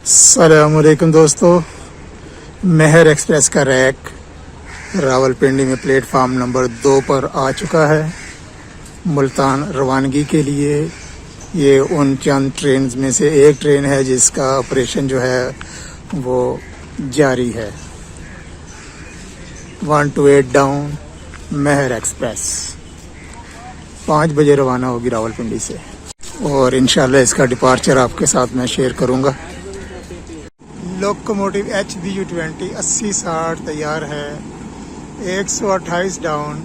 अस्सलामुअलैकुम दोस्तों, मेहर एक्सप्रेस का रैक रावलपिंडी में प्लेटफार्म नंबर 2 पर आ चुका है। मुल्तान रवानगी के लिए ये उन चंद ट्रेन में से एक ट्रेन है जिसका ऑपरेशन जो है वो जारी है। 128 डाउन मेहर एक्सप्रेस 5 बजे रवाना होगी रावलपिंडी से और इंशाल्लाह इसका डिपार्चर आपके साथ मैं शेयर करूँगा। लोकोमोटिव HBU20 80-60 तैयार है। 128 डाउन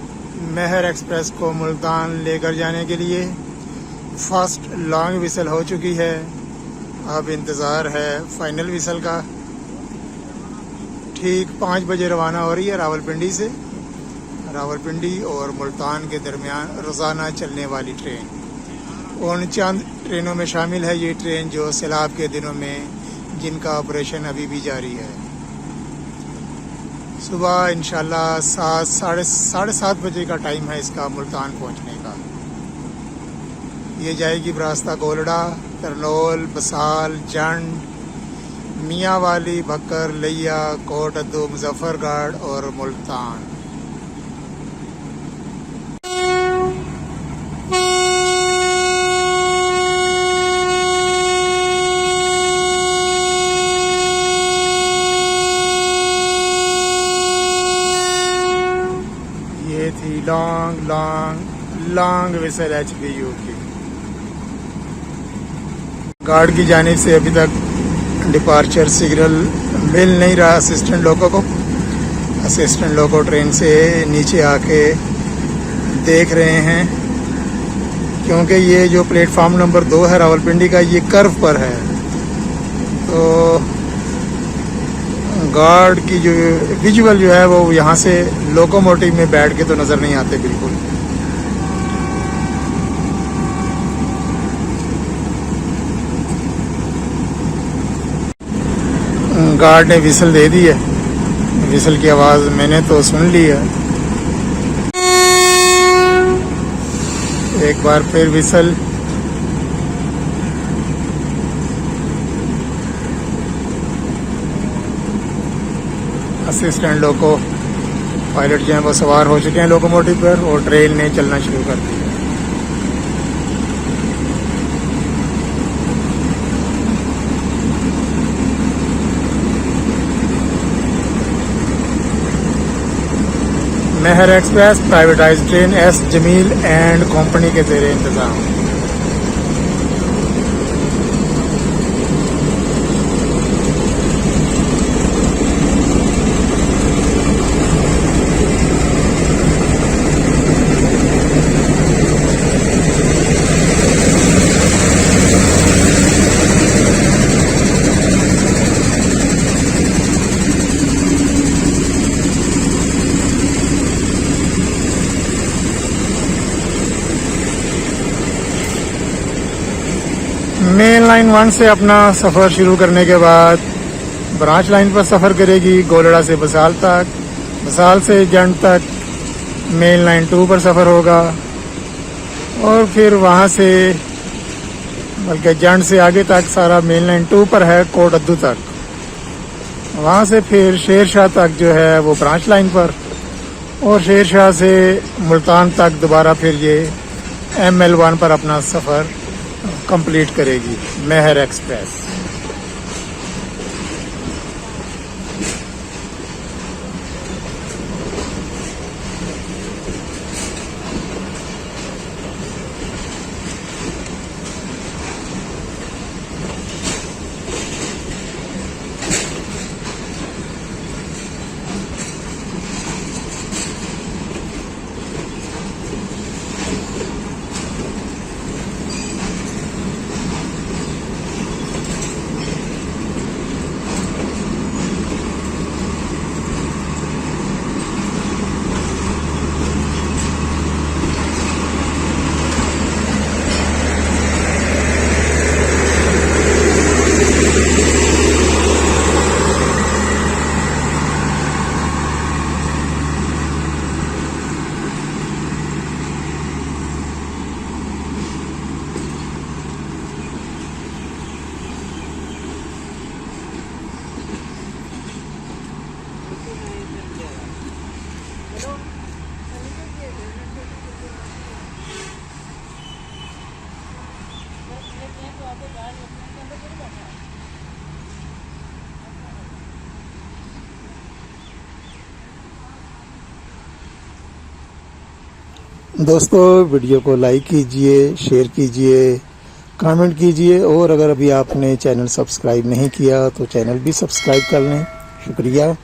मेहर एक्सप्रेस को मुल्तान लेकर जाने के लिए फर्स्ट लॉन्ग विसल हो चुकी है। अब इंतज़ार है फाइनल विसल का। ठीक 5 बजे रवाना हो रही है रावलपिंडी से। रावलपिंडी और मुल्तान के दरमियान रोज़ाना चलने वाली ट्रेन उन चंद ट्रेनों में शामिल है ये ट्रेन जो सैलाब के दिनों में जिनका ऑपरेशन अभी भी जारी है। सुबह इंशाल्लाह 7-7:30 बजे का टाइम है इसका मुल्तान पहुंचने का। ये जाएगी बरास्ता गोलड़ा, करनोल, बसाल, जंड, मियांवाली, भक्कर, लिया, कोट अद्दू, मुजफ्फरगढ़ और मुल्तान। थी लॉन्ग विसल HBU की। गार्ड की जानिब से अभी तक डिपार्चर सिग्नल मिल नहीं रहा असिस्टेंट लोगों को। असिस्टेंट लोगों ट्रेन से नीचे आके देख रहे हैं क्योंकि ये जो प्लेटफार्म नंबर 2 है रावलपिंडी का ये कर्व पर है, तो गार्ड की जो विजुअल जो है वो यहाँ से लोकोमोटिव में बैठ के तो नज़र नहीं आते बिल्कुल। गार्ड ने विसल दे दी है। विसल की आवाज़ मैंने तो सुन ली है। एक बार फिर विसल। असिस्टेंट लोको पायलट जो हैं वो सवार हो चुके हैं लोकोमोटिव पर और ट्रेन ने चलना शुरू कर दी है। Mehr express privatize train S Jamil and company के ज़ेरे इंतज़ाम। मेन लाइन 1 से अपना सफ़र शुरू करने के बाद ब्रांच लाइन पर सफ़र करेगी गोलड़ा से बसाल तक, बसाल से जंड तक मेन लाइन 2 पर सफ़र होगा और फिर वहाँ से बल्कि जंड से आगे तक सारा मेन लाइन 2 पर है कोट अद्दू तक। वहाँ से फिर शेर शाह तक जो है वो ब्रांच लाइन पर और शेर शाह से मुल्तान तक दोबारा फिर ये ML1 पर अपना सफ़र कंप्लीट करेगी मेहर एक्सप्रेस। दोस्तों वीडियो को लाइक कीजिए, शेयर कीजिए, कमेंट कीजिए और अगर अभी आपने चैनल सब्सक्राइब नहीं किया तो चैनल भी सब्सक्राइब कर लें। शुक्रिया।